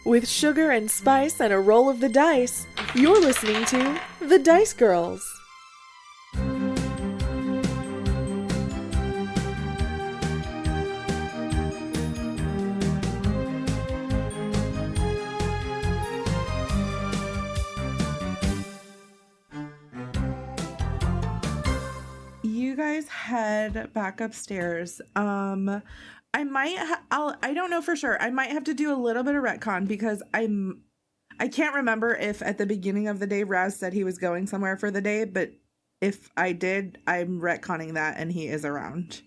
With sugar and spice and a roll of the dice, you're listening to The Dice Girls. You guys head back upstairs. I don't know for sure. I might have to do a little bit of retcon because I can't remember if at the beginning of the day Raz said he was going somewhere for the day, but if I did, I'm retconning that and he is around.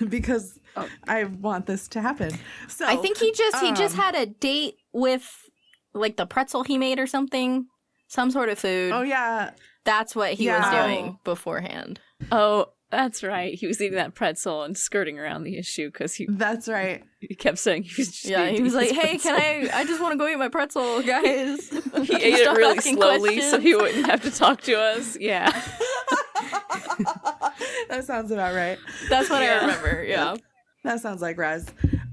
Because I want this to happen. So I think he just had a date with like the pretzel he made or something, some sort of food. Oh yeah. That's what he was doing beforehand. Oh, that's right. He was eating that pretzel and skirting around the issue because That's right. He kept saying he was just he was like, "Hey, pretzel. I just want to go eat my pretzel, guys." He ate it really slowly so he wouldn't have to talk to us. Yeah. That sounds about right. That's what I remember. Yeah. That sounds like Raz.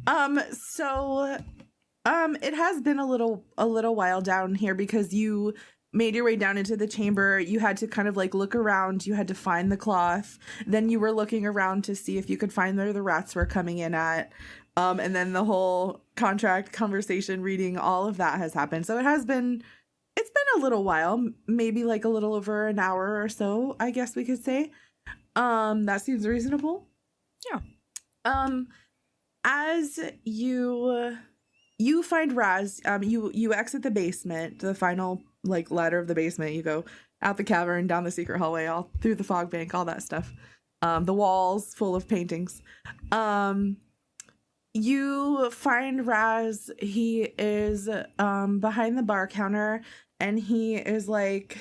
It has been a little while down here because you made your way down into the chamber. You had to kind of like look around. You had to find the cloth. Then you were looking around to see if you could find where the rats were coming in at. And then the whole contract conversation reading, all of that has happened. So it's been a little while, maybe like a little over an hour or so, I guess we could say. That seems reasonable. Yeah. As you find Raz, you exit the basement, the final like ladder of the basement. You go out the cavern, down the secret hallway, all through the fog bank, all that stuff. The walls full of paintings. You find Raz. He is behind the bar counter, and he is like,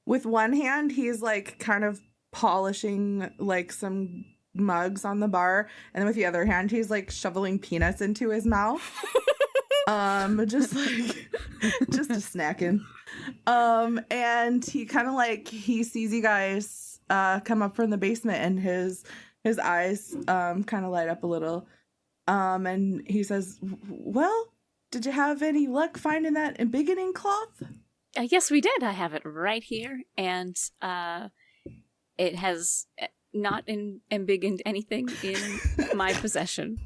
with one hand, he's like kind of polishing like some mugs on the bar, and then with the other hand, he's like shoveling peanuts into his mouth. Just a snacking. And he kind of like, he sees you guys come up from the basement, and his eyes kind of light up a little. And he says, "Well, did you have any luck finding that embiggening cloth?" Yes, we did. I have it right here, and it has not embiggened anything in my possession.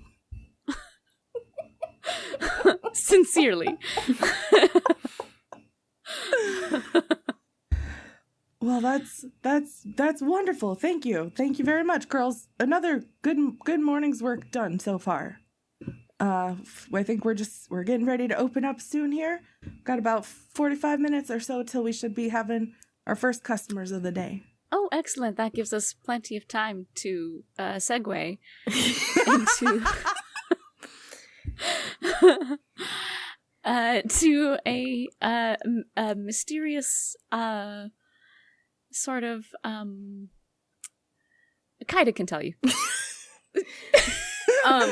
Sincerely. Well, that's wonderful. Thank you very much, girls. Another good morning's work done so far. I think we're getting ready to open up soon here. Got about 45 minutes or so till we should be having our first customers of the day. Oh, excellent. That gives us plenty of time to segue into to a mysterious sort of Kaida can tell you.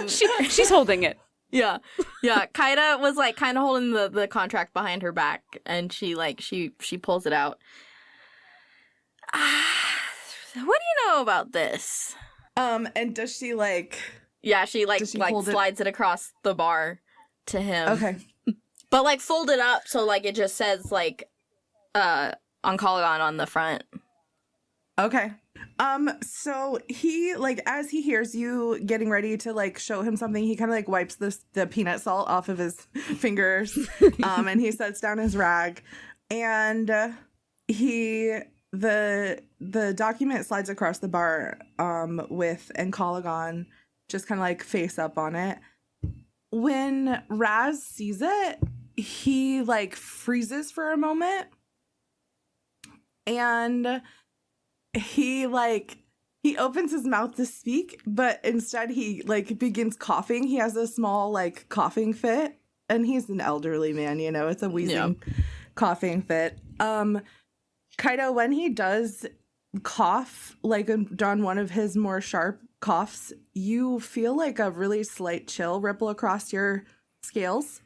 She's holding it. Yeah. Kaida was like kind of holding the contract behind her back, and she pulls it out. What do you know about this? And does she like? Yeah, she slides it across the bar to him. Okay. But like folded up so like it just says like Ancalagon on the front. Okay. So he, like, as he hears you getting ready to like show him something, he kind of like wipes the peanut salt off of his fingers. And he sets down his rag, and the document slides across the bar with Ancalagon just kind of like face up on it. When Raz sees it, he like freezes for a moment, and he opens his mouth to speak, but instead he like begins coughing. He has a small like coughing fit, and he's an elderly man, you know, it's a wheezing coughing fit. Kaida, when he does cough, like on one of his more sharp coughs, you feel like a really slight chill ripple across your scales.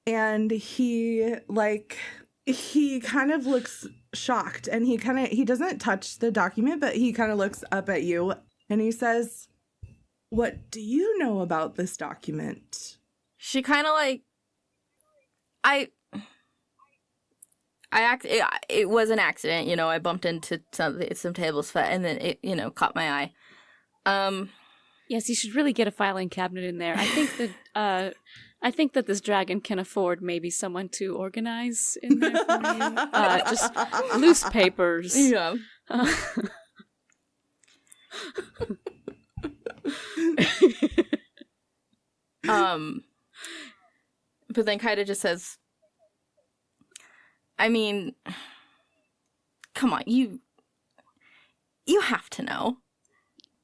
And he kind of looks shocked, and he doesn't touch the document, but he kind of looks up at you, and he says, "What do you know about this document?" She kind of like I it was an accident, you know. I bumped into some tables, and then it, you know, caught my eye. Yes, you should really get a filing cabinet in there. I think that this dragon can afford maybe someone to organize in there for you. Just loose papers. Yeah. But then Kaida just says, I mean, come on, you have to know.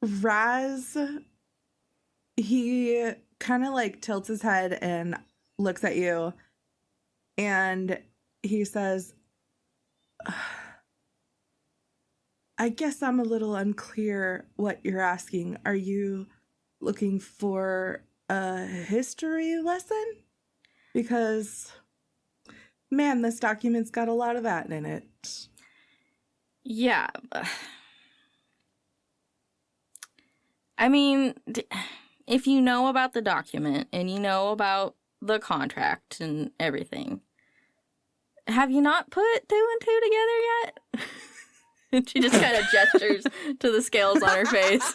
Raz, he kind of like tilts his head and looks at you, and he says, I guess I'm a little unclear what you're asking. Are you looking for a history lesson? Because, man, this document's got a lot of that in it. Yeah. I mean, if you know about the document and you know about the contract and everything, have you not put 2 and 2 together yet? And she just kind of gestures to the scales on her face.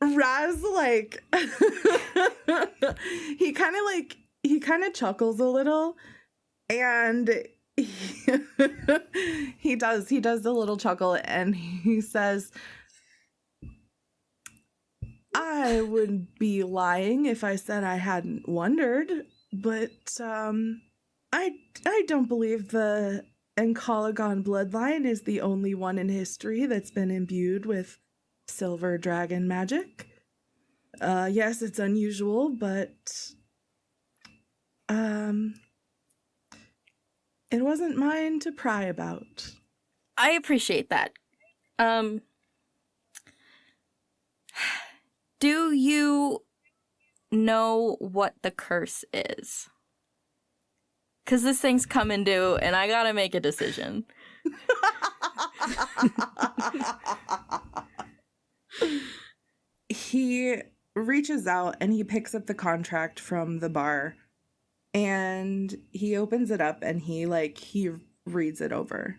Raz, like, he kind of chuckles a little, and he does a little chuckle, and he says, I would be lying if I said I hadn't wondered, but I don't believe the Ancalagon bloodline is the only one in history that's been imbued with silver dragon magic. Yes, it's unusual, but it wasn't mine to pry about. I appreciate that. Do you know what the curse is? Because this thing's coming due, and I gotta make a decision. He reaches out and he picks up the contract from the bar, and he opens it up and he reads it over.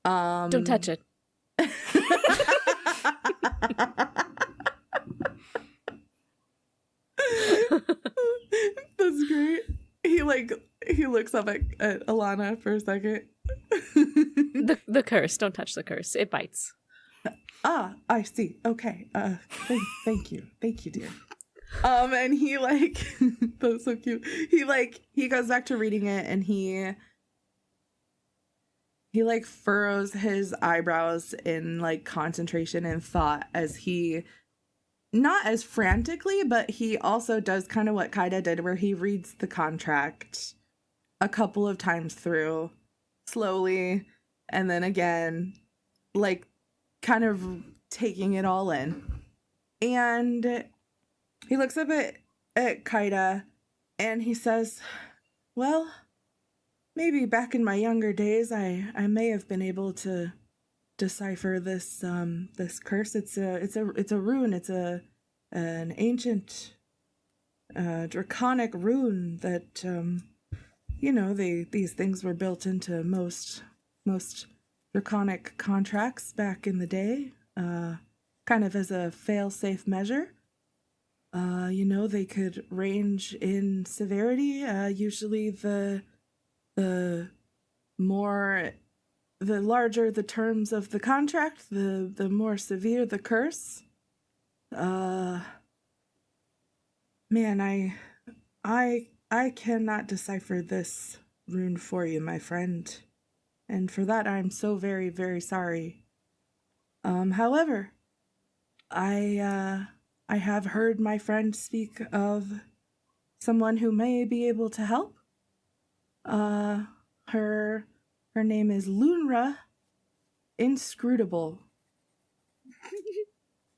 Don't touch it. That's great. He looks up at Elana for a second. The curse. Don't touch the curse. It bites. Ah, I see. Okay. Thank you, dear. And he that's so cute. He goes back to reading it, and he furrows his eyebrows in concentration and thought as he, not as frantically, but he also does kind of what Kaida did, where he reads the contract a couple of times through, slowly, and then again, kind of taking it all in. And he looks up at Kaida, and he says, well, maybe back in my younger days, I may have been able to decipher this curse. It's a rune. It's an ancient draconic rune that these things were built into most draconic contracts back in the day, kind of as a fail-safe measure. They could range in severity. Usually the larger the terms of the contract, the more severe the curse. Man, I cannot decipher this rune for you, my friend. And for that, I'm so very, very sorry. However, I have heard my friend speak of someone who may be able to help. Her name is Lunra Inscrutable.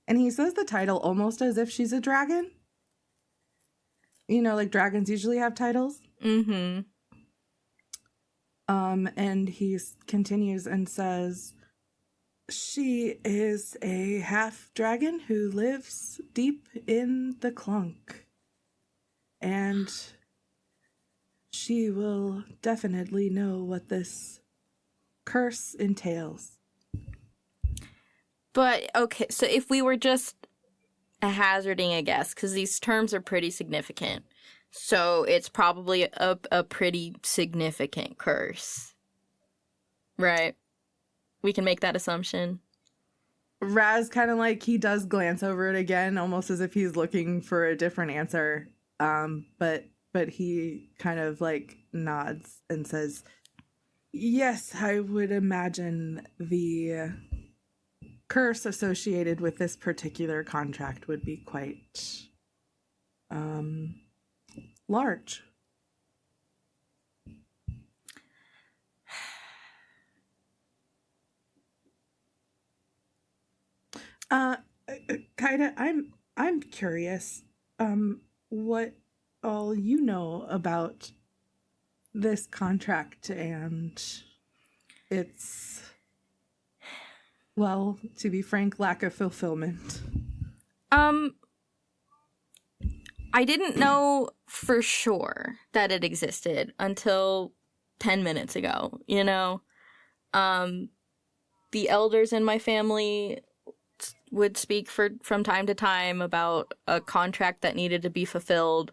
And he says the title almost as if she's a dragon. Dragons usually have titles. Mm-hmm. And he continues and says, She is a half-dragon who lives deep in the clunk. And she will definitely know what this curse entails. But, okay, so if we were just hazarding a guess, because these terms are pretty significant, so it's probably a pretty significant curse. Right? We can make that assumption. Raz kind of like, he does glance over it again, almost as if he's looking for a different answer. But he kind of like nods and says, yes, I would imagine the curse associated with this particular contract would be quite large. Kaida, I'm curious, what all you know about this contract and its, well, to be frank, lack of fulfillment. I didn't know for sure that it existed until 10 minutes ago, you know? The elders in my family would speak from time to time about a contract that needed to be fulfilled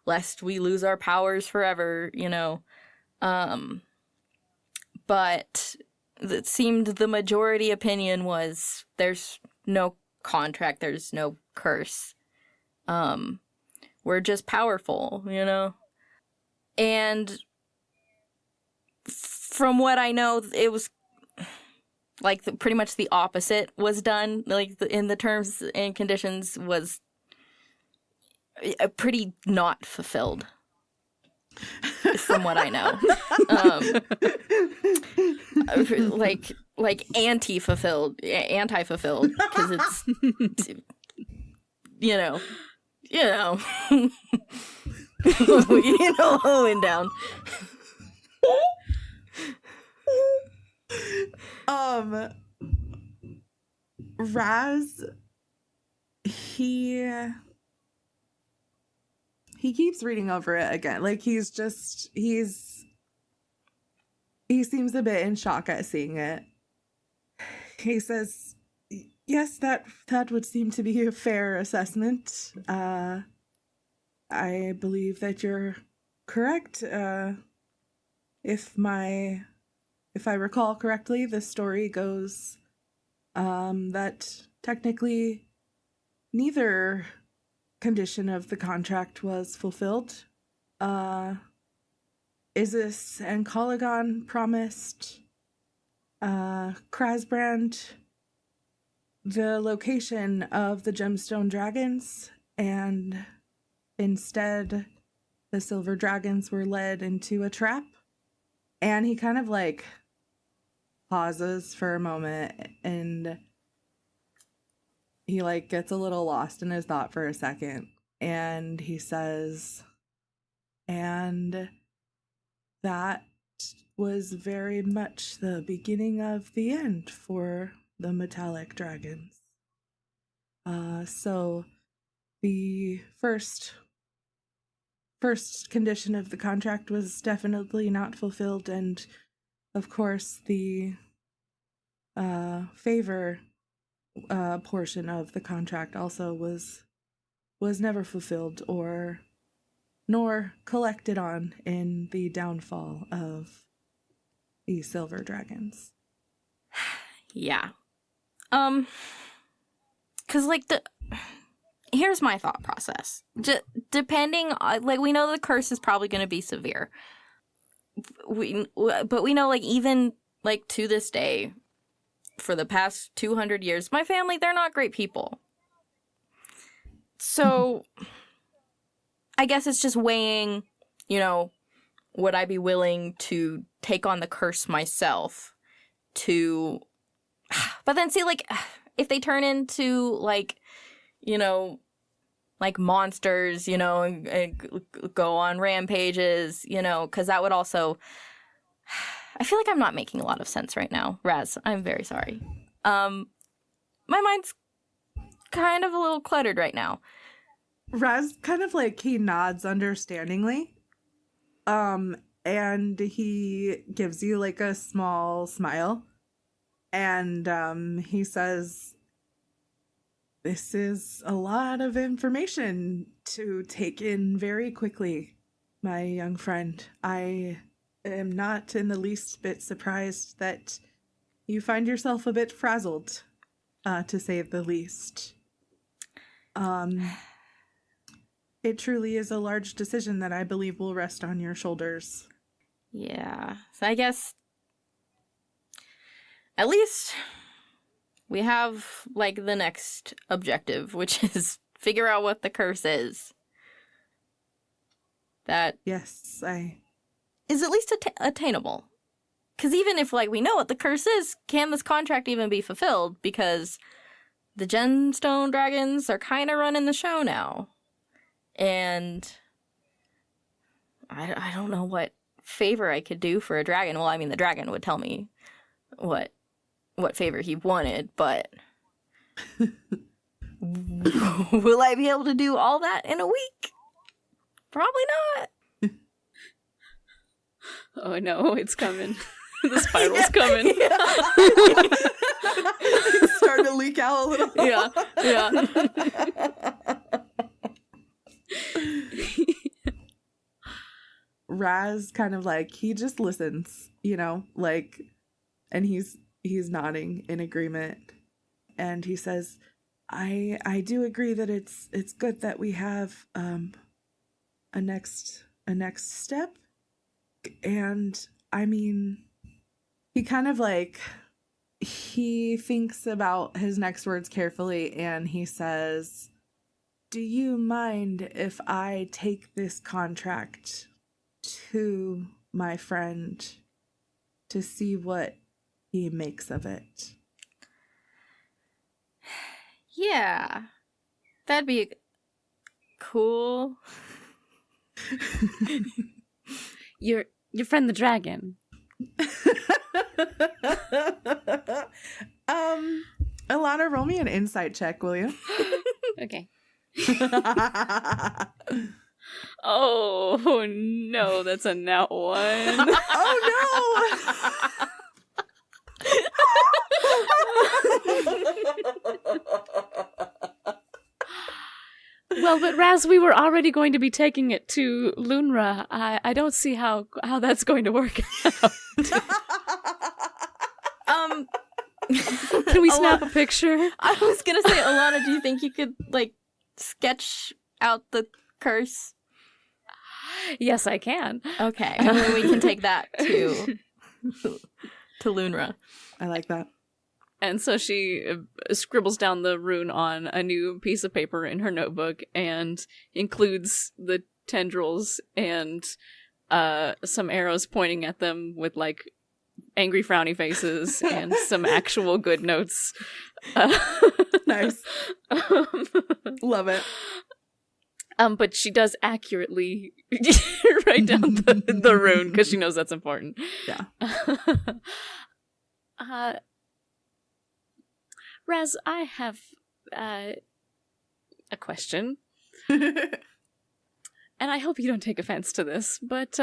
lest we lose our powers forever, you know. But it seemed the majority opinion was there's no contract, there's no curse. We're just powerful, you know? And from what I know, it was like pretty much the opposite was done. Like in the terms and conditions was pretty not fulfilled. From what I know. Like anti-fulfilled, because it's, you know, and down. Raz, he keeps reading over it again. Like he seems a bit in shock at seeing it. He says, yes, that would seem to be a fair assessment. I believe that you're correct. If I recall correctly, the story goes that technically neither condition of the contract was fulfilled. Isis and Ancalagon promised Krasbrand the location of the gemstone dragons, and instead the silver dragons were led into a trap. And he kind of like pauses for a moment, and he like gets a little lost in his thought for a second, and he says, and that was very much the beginning of the end for the metallic dragons. So the first condition of the contract was definitely not fulfilled, and of course the favor portion of the contract also was never fulfilled nor collected on in the downfall of the silver dragons. Yeah. 'Cause like here's my thought process. Depending on, like, we know the curse is probably going to be severe. But we know, like, even like to this day, for the past 200 years, my family, they're not great people. So I guess it's just weighing, you know, would I be willing to take on the curse myself to, but then see, like, if they turn into, like, you know, like monsters, you know, and go on rampages, you know, because that would also, I feel like I'm not making a lot of sense right now. Raz, I'm very sorry. My mind's kind of a little cluttered right now. Raz kind of like, he nods understandingly. And he gives you like a small smile. And he says, "This is a lot of information to take in very quickly, my young friend. I am not in the least bit surprised that you find yourself a bit frazzled, to say the least. It truly is a large decision that I believe will rest on your shoulders." Yeah. So I guess at least we have, like, the next objective, which is figure out what the curse is. That Yes, is at least attainable. Because even if, like, we know what the curse is, can this contract even be fulfilled? Because the gemstone dragons are kind of running the show now. And I don't know what favor I could do for a dragon. Well, I mean, the dragon would tell me what favor he wanted, but will I be able to do all that in a week? Probably not. Oh no, it's coming. The spiral's coming. It's starting to leak out a little. Yeah. Raz kind of like, he just listens, like, and he's nodding in agreement, and he says, I do agree that it's good that we have a next step. And I mean, he kind of like, he thinks about his next words carefully, and he says, "Do you mind if I take this contract to my friend to see what he makes of it?" Yeah. That'd be cool. Your friend the dragon. Elana, roll me an insight check, will you? Okay. Oh no, that's a nat 1. Oh no! Well, but Raz, we were already going to be taking it to Lunra. I don't see how that's going to work out. Can we snap a picture? I was gonna say, Alana, do you think you could, like, sketch out the curse? Yes, I can. Okay, and then we can take that to Lunra. I like that. And so she scribbles down the rune on a new piece of paper in her notebook and includes the tendrils and some arrows pointing at them with, like, angry frowny faces and some actual good notes. Nice. Love it. But she does accurately write down the rune because she knows that's important. Yeah. Raz, I have a question. And I hope you don't take offense to this, but,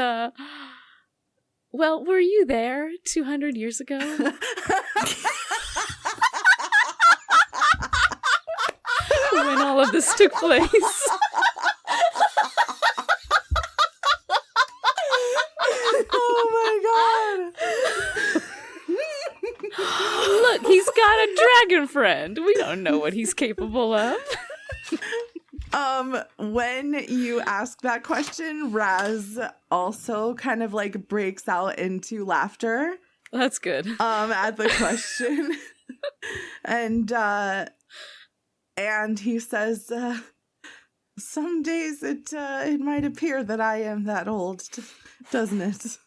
well, were you there 200 years ago? When all of this took place? Oh my god! Look, he's got a dragon friend. We don't know what he's capable of. When you ask that question, Raz also kind of like breaks out into laughter. That's good. At the question. and he says, some days it might appear that I am that old, doesn't it?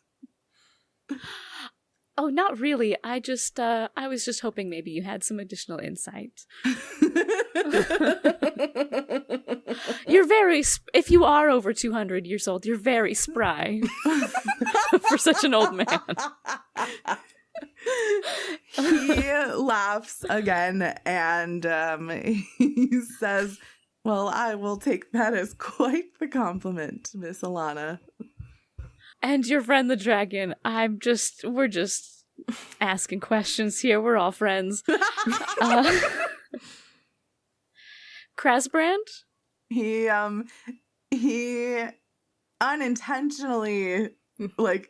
Oh, not really. I was just hoping maybe you had some additional insight. You're very, if you are over 200 years old, you're very spry for such an old man. He laughs again and he says, well, I will take that as quite the compliment, Miss Elana. And your friend the dragon, we're just asking questions here. We're all friends. Krasbrand? He unintentionally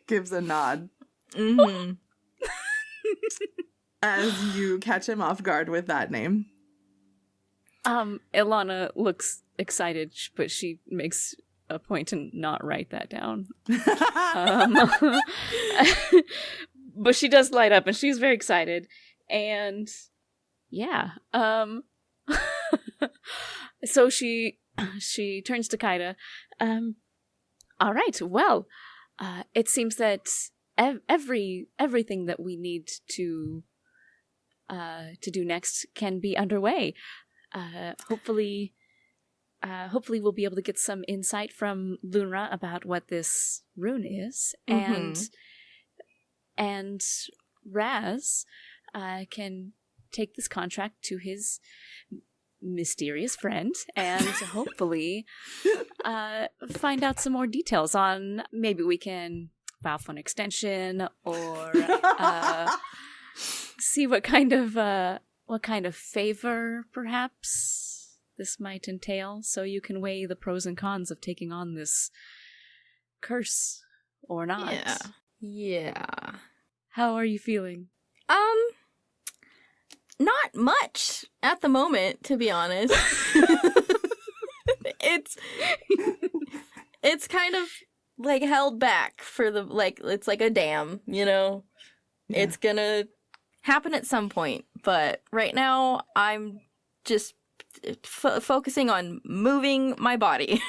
gives a nod Mm-hmm. as you catch him off guard with that name. Elana looks excited, but she makes a point to not write that down. But she does light up, and she's very excited. And yeah, so she turns to Kaida. All right, well, it seems that everything that we need to do next can be underway. Hopefully we'll be able to get some insight from Lunra about what this rune is, and Raz can take this contract to his mysterious friend and hopefully find out some more details on, maybe we can file for an extension or see what kind of favor perhaps this might entail, so you can weigh the pros and cons of taking on this curse or not. Yeah. How are you feeling? Not much at the moment, to be honest. It's kind of held back for the it's like a dam, you know. Yeah. It's gonna happen at some point, but right now I'm just focusing on moving my body.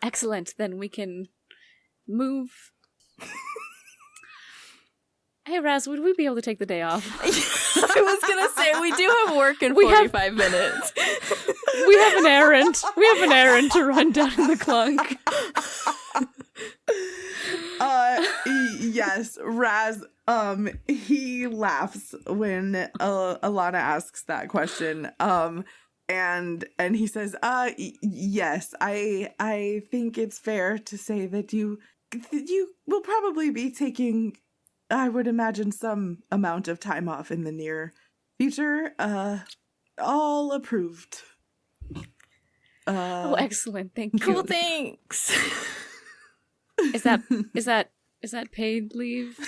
Excellent. Then we can move. Hey, Raz, would we be able to take the day off? I was going to say, we do have work in 45 minutes. We have an errand. We have an errand to run down in the clunk. Yes, Raz, he laughs when Elana asks that question. And he says, yes, I think it's fair to say that you will probably be taking, I would imagine, some amount of time off in the near future. All approved. Oh, excellent! Thank you. Cool, thanks. Is that paid leave?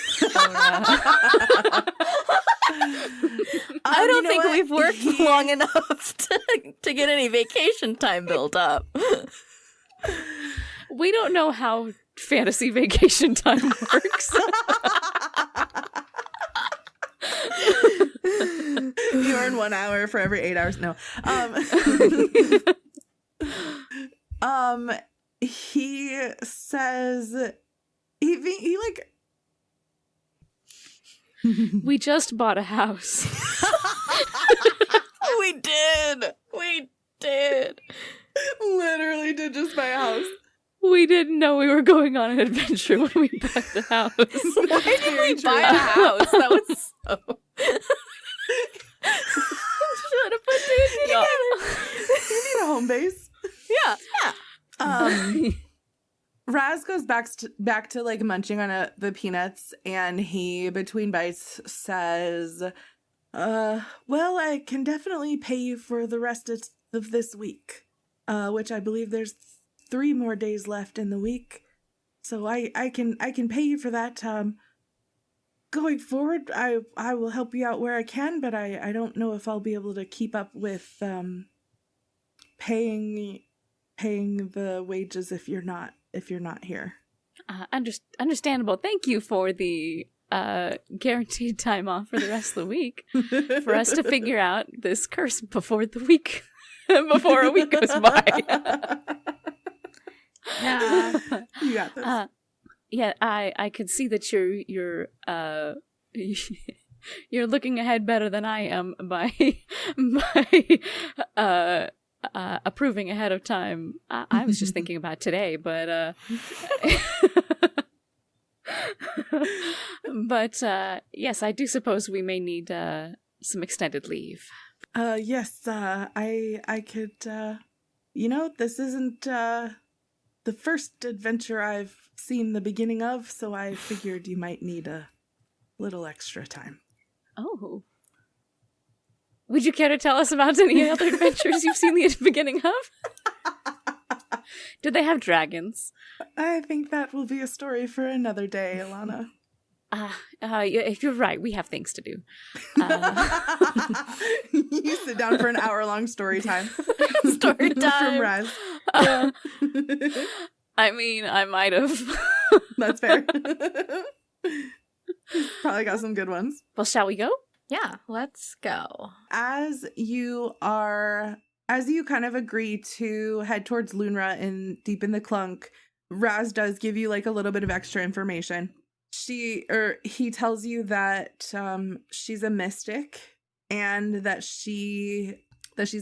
I don't think we've worked long enough to get any vacation time built up. We don't know how fantasy vacation time works. You earn 1 hour for every 8 hours. No. He says he we just bought a house. We did. Literally did just buy a house. We didn't know we were going on an adventure when we bought the house. Why did we buy a house? That was so... Should have put two together. You need a home base. Yeah. Raz goes back to munching on the peanuts, and he, between bites, says, well, I can definitely pay you for the rest of this week, which I believe there's 3 more days left in the week, so I can pay you for that. Going forward, I will help you out where I can, but I don't know if I'll be able to keep up with paying the wages if you're not here. Understandable. Thank you for the guaranteed time off for the rest of the week for us to figure out this curse before a week goes by. Yeah, you got this. Yeah, I could see that you're you're looking ahead better than I am by approving ahead of time. I was just thinking about today, but But yes, I do suppose we may need some extended leave. Yes, I could, this isn't, the first adventure I've seen the beginning of, so I figured you might need a little extra time. Oh. Would you care to tell us about any other adventures you've seen the beginning of? Do they have dragons? I think that will be a story for another day, Elana. You're right. We have things to do. You sit down for an hour-long story time. Story time. From Raz. I mean, I might have. That's fair. Probably got some good ones. Well, shall we go? Yeah, let's go. As you kind of agree to head towards Lunra and deep in the clunk, Raz does give you like a little bit of extra information. He tells you that she's a mystic and that she's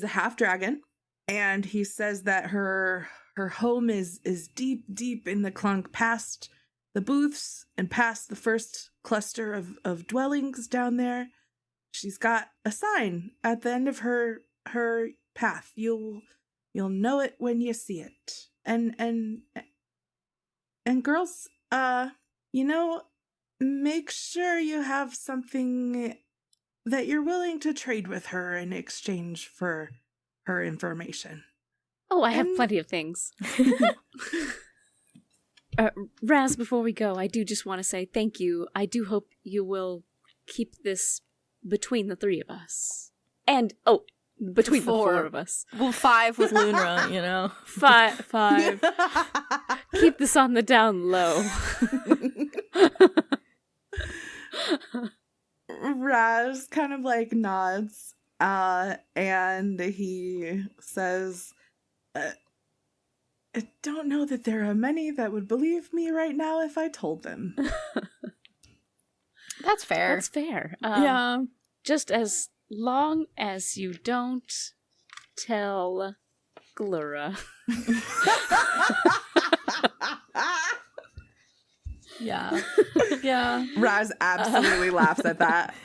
a half dragon, and he says that her home is deep in the clunk, past the booths and past the first cluster of dwellings down there. She's got a sign at the end of her path. You'll know it when you see it. And girls, make sure you have something that you're willing to trade with her in exchange for her information. Oh, I have plenty of things. Raz, before we go, I do just want to say thank you. I do hope you will keep this between the three of us. And, between the four of us. Well, 5 with Lunra, you know. 5. Keep this on the down low. Raz kind of like nods, and he says, I don't know that there are many that would believe me right now if I told them. That's fair. That's fair. Yeah. Just as long as you don't tell Glura. Yeah. Yeah. Raz absolutely laughs at that.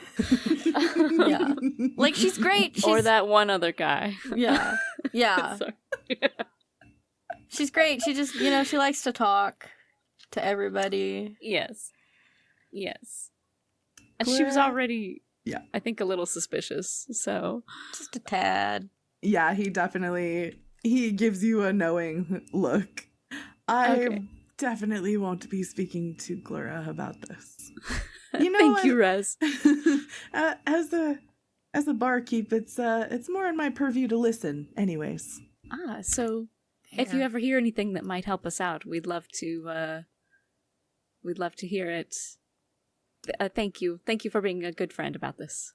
Yeah. Like, she's great. Or that one other guy. Yeah. Yeah. Sorry. She's great. She just, she likes to talk to everybody. Yes. And she was already, I think, a little suspicious, so. Just a tad. Yeah, he gives you a knowing look. I definitely won't be speaking to Glura about this. Thank you, Rez. As a barkeep, it's more in my purview to listen, anyways. So if you ever hear anything that might help us out, we'd love to hear it. Thank you for being a good friend about this.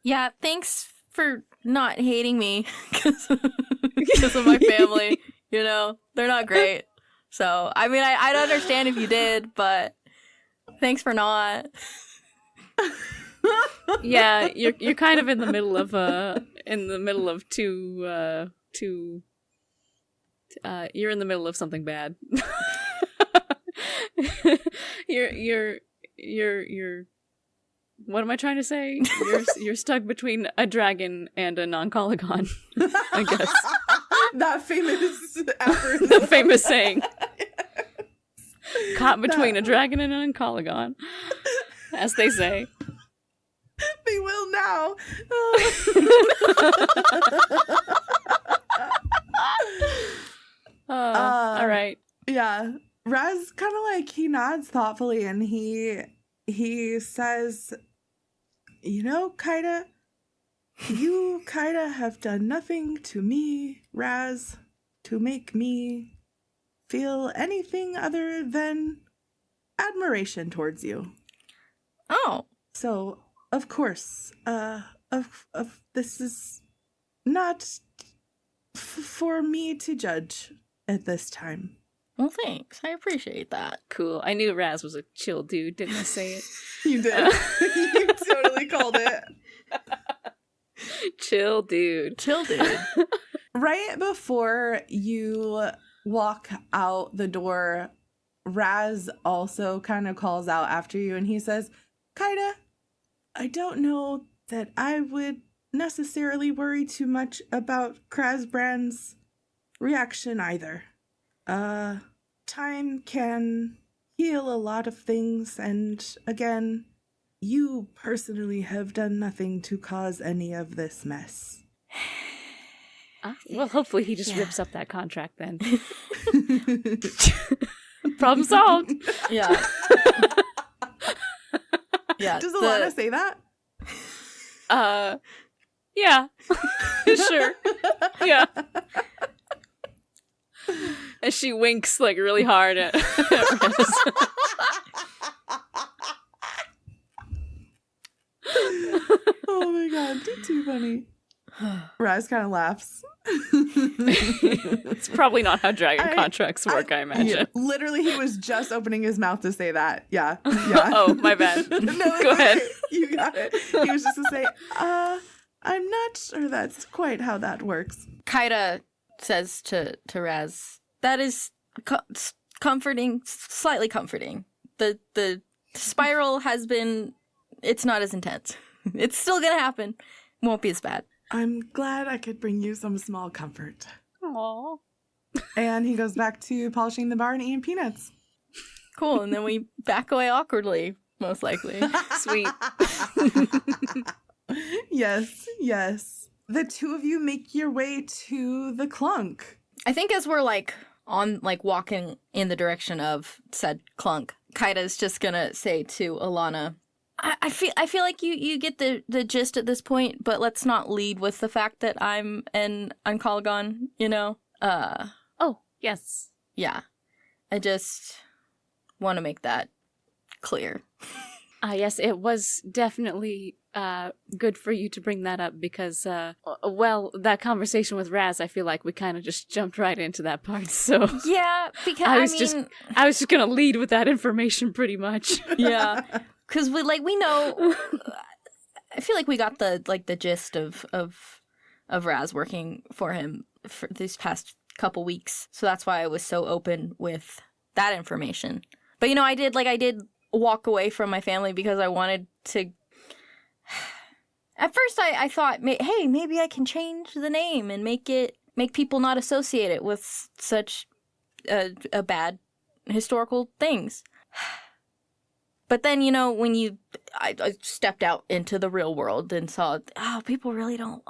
Yeah, thanks for not hating me because of my family. They're not great. So, I mean, I'd understand if you did, but thanks for not. Yeah, you're kind of in the middle of you're in the middle of something bad. You're what am I trying to say? You're stuck between a dragon and an Ancalagon, I guess. That famous aphorism. The famous saying. Caught between a dragon and an Ancalagon, as they say. They will now. All right. Yeah. Raz kind of like, he nods thoughtfully and he says, Kaida, you have done nothing to me, Raz, to make me feel anything other than admiration towards you. Oh. So, of course, this is not for me to judge at this time. Well, thanks. I appreciate that. Cool. I knew Raz was a chill dude. Didn't I say it? You did. You totally called it. Chill dude. Chill dude. Right before you walk out the door, Raz also kind of calls out after you and he says, Kaida, I don't know that I would necessarily worry too much about Krasbrand's reaction either. Time can heal a lot of things, and again, you personally have done nothing to cause any of this mess. Well, hopefully he just rips up that contract then. Problem solved. Yeah. Yeah. Does Elana say that? Yeah. Sure. Yeah. And she winks like really hard at Raz. Oh my god, too funny. Raz kind of laughs. It's probably not how dragon contracts work, I imagine. Yeah, literally, he was just opening his mouth to say that. Yeah. Oh, my bad. No, Go ahead. You got it. He was just to say, I'm not sure that's quite how that works. Kaida says to Raz, that is comforting, slightly comforting. The spiral has been, it's not as intense. It's still gonna happen. Won't be as bad. I'm glad I could bring you some small comfort. Aww. And he goes back to polishing the bar and eating peanuts. Cool, and then we back away awkwardly, most likely. Sweet. Yes. The two of you make your way to the clunk. I think as we're walking in the direction of said clunk, Kaida's just gonna say to Elana, I feel like you get the gist at this point, but let's not lead with the fact that I'm an Ancalagon, you know? Oh, yes. Yeah. I just want to make that clear. Yes, it was definitely good for you to bring that up because, that conversation with Raz, I feel like we kind of just jumped right into that part, so... Yeah, because I was just gonna lead with that information pretty much. Yeah. Because we know, I feel like we got the gist of Raz working for him for these past couple weeks. So that's why I was so open with that information. But I did walk away from my family because I wanted to. At first, I thought, hey, maybe I can change the name and make people not associate it with such a bad historical things. But then, when I stepped out into the real world and saw, people really don't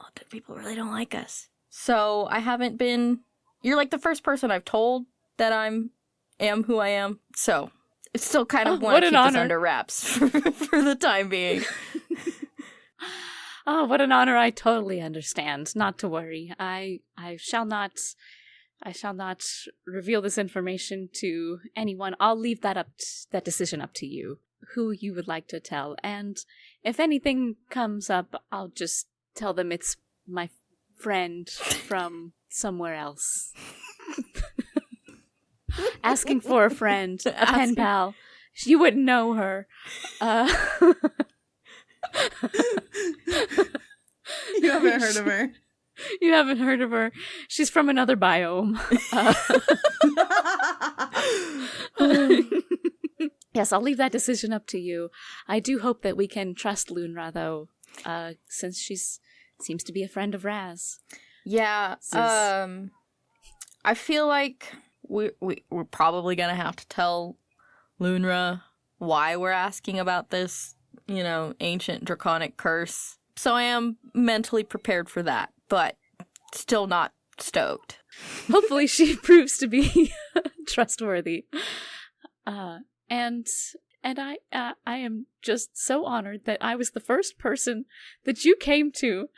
like us. So I haven't been, you're like the first person I've told that am who I am. So it's still kind of want to keep this under wraps for the time being. Oh, what an honor. I totally understand. Not to worry. I shall not reveal this information to anyone. I'll leave that decision up to you, who you would like to tell. And if anything comes up, I'll just tell them it's my friend from somewhere else. Asking for a friend, a pen pal. You wouldn't know her. You haven't heard of her. You haven't heard of her. She's from another biome. Yes, I'll leave that decision up to you. I do hope that we can trust Lunra, though, since she seems to be a friend of Raz. Yeah, I feel like we're probably gonna have to tell Lunra why we're asking about this, ancient draconic curse. So I am mentally prepared for that, but still not stoked. Hopefully she proves to be trustworthy. And I am just so honored that I was the first person that you came to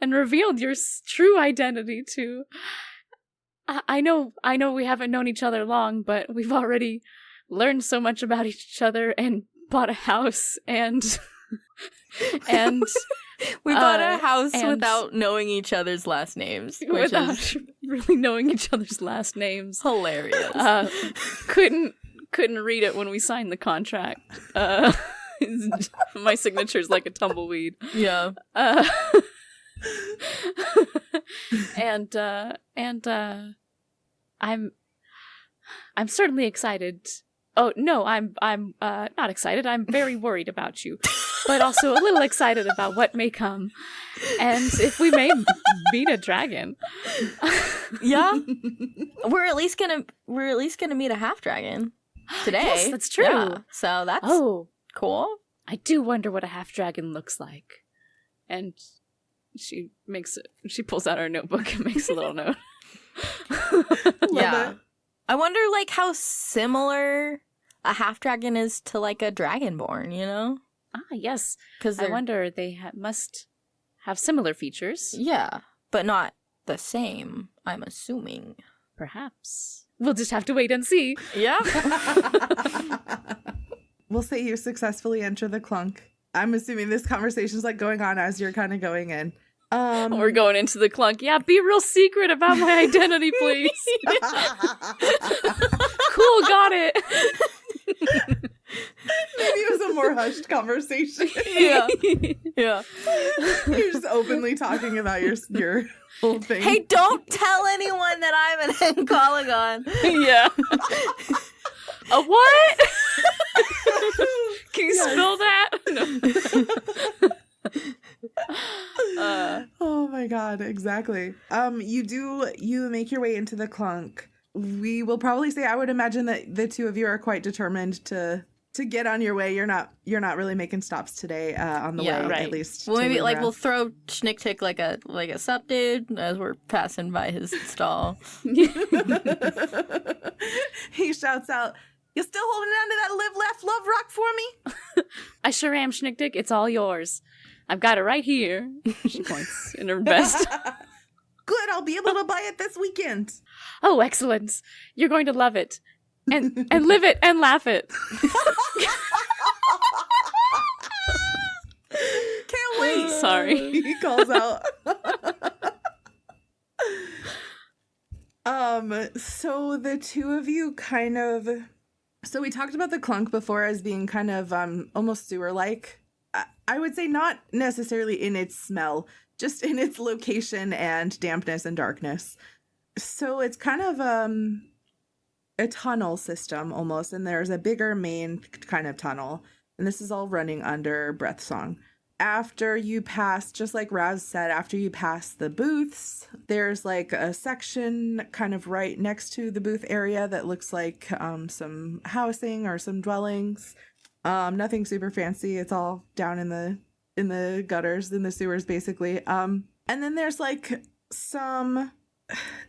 and revealed your true identity to. I know we haven't known each other long, but we've already learned so much about each other and bought a house and we bought a house without knowing each other's last names, which is really knowing each other's last names. Hilarious. Couldn't read it when we signed the contract. My signature's like a tumbleweed. Yeah. And I'm certainly excited Oh, no, I'm not excited. I'm very worried about you, but also a little excited about what may come, and if we may meet a dragon. Yeah, we're at least gonna meet a half dragon today. Yes, that's true. Yeah, so that's cool. I do wonder what a half dragon looks like. And she pulls out her notebook and makes a little note. Yeah. it. I wonder, like, how similar a half dragon is to, like, a dragonborn, you know? Ah, yes. Because I wonder they must have similar features. Yeah, but not the same, I'm assuming. Perhaps. We'll just have to wait and see. Yeah. We'll say you successfully enter the clunk. I'm assuming this conversation's like going on as you're kind of going in. We're going into the clunk. Yeah, be real secret about my identity, please. Cool, got it. Maybe it was a more hushed conversation. Yeah. Yeah. You're just openly talking about your whole thing. Hey, don't tell anyone that I'm an Ancalagon. Yeah. A what? Can you spell that? No. Oh my god, exactly. You make your way into the clunk. We will probably say, I would imagine that the two of you are quite determined to get on your way. You're not really making stops today on the way, right. at least. Well, to maybe like Lumra. we'll throw Schnick-Tick like a sup dude as we're passing by his stall. He shouts out, "You still holding on to that live, laugh, love rock for me?" I sure am, Schnick-Dick. It's all yours. I've got it right here. She points in her vest. Good, I'll be able to buy it this weekend. Oh, excellent. You're going to love it. And live it and laugh it. Can't wait. Sorry. He calls out. So the two of you so we talked about the clunk before as being kind of almost sewer-like. I would say not necessarily in its smell, just in its location and dampness and darkness. So it's kind of a tunnel system almost, and there's a bigger main kind of tunnel, and this is all running under Breath Song. After you pass, just like Raz said, after you pass the booths, there's like a section kind of right next to the booth area that looks like some housing or some dwellings. Nothing super fancy. It's all down in the gutters, in the sewers, basically. And then there's like some,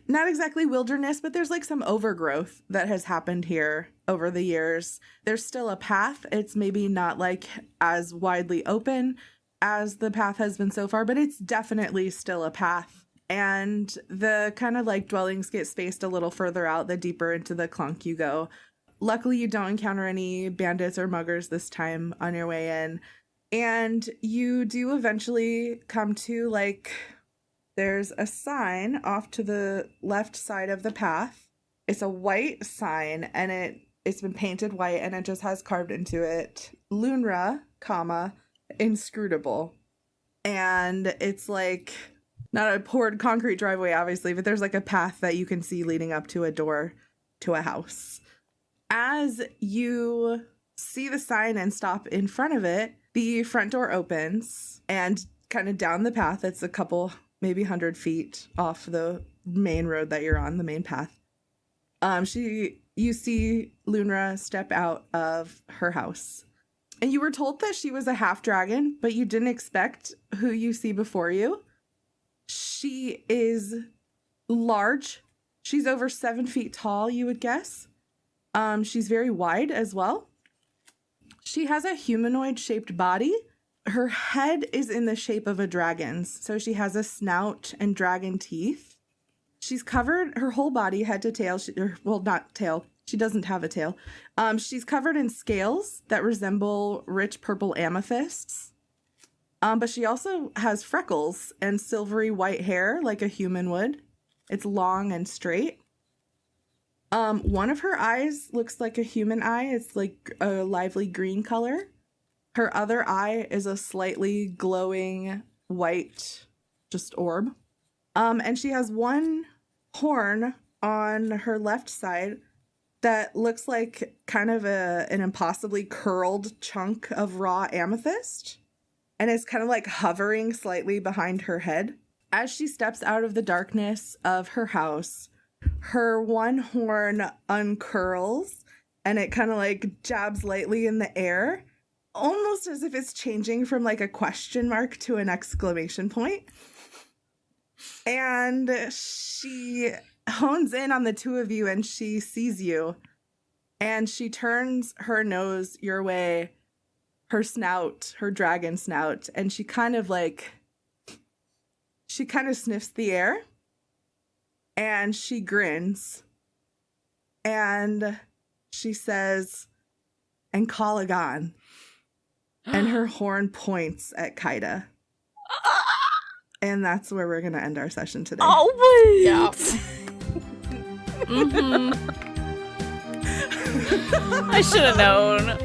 not exactly wilderness, but there's like some overgrowth that has happened here over the years. There's still a path. It's maybe not like as widely open as the path has been so far, but it's definitely still a path. And the kind of like dwellings get spaced a little further out the deeper into the clunk you go. Luckily, you don't encounter any bandits or muggers this time on your way in. And you do eventually come to, like, there's a sign off to the left side of the path. It's a white sign, and it's been painted white, and it just has carved into it, Lunra, comma, inscrutable. And it's like, not a poured concrete driveway, obviously, but there's like a path that you can see leading up to a door to a house. As you see the sign and stop in front of it, the front door opens, and kind of down the path, it's a couple, maybe 100 feet off the main road that you're on, the main path. You see Lunra step out of her house. And you were told that she was a half dragon, but you didn't expect who you see before you. She is large. She's over 7 feet tall, you would guess. She's very wide as well. She has a humanoid-shaped body. Her head is in the shape of a dragon's, so she has a snout and dragon teeth. She's covered, her whole body, head to tail, not tail, she doesn't have a tail. She's covered in scales that resemble rich purple amethysts. But she also has freckles and silvery white hair like a human would. It's long and straight. One of her eyes looks like a human eye. It's like a lively green color. Her other eye is a slightly glowing white, just orb. And she has one horn on her left side that looks like kind of an impossibly curled chunk of raw amethyst. And it's kind of like hovering slightly behind her head. As she steps out of the darkness of her house, her one horn uncurls and it kind of like jabs lightly in the air, almost as if it's changing from like a question mark to an exclamation point. And she hones in on the two of you and she sees you. And she turns her nose your way, her snout, her dragon snout, and she kind of sniffs the air. And she grins. And she says, Ancalagon. And her horn points at Kaida. And that's where we're going to end our session today. Oh, wait! Yeah. I should have known.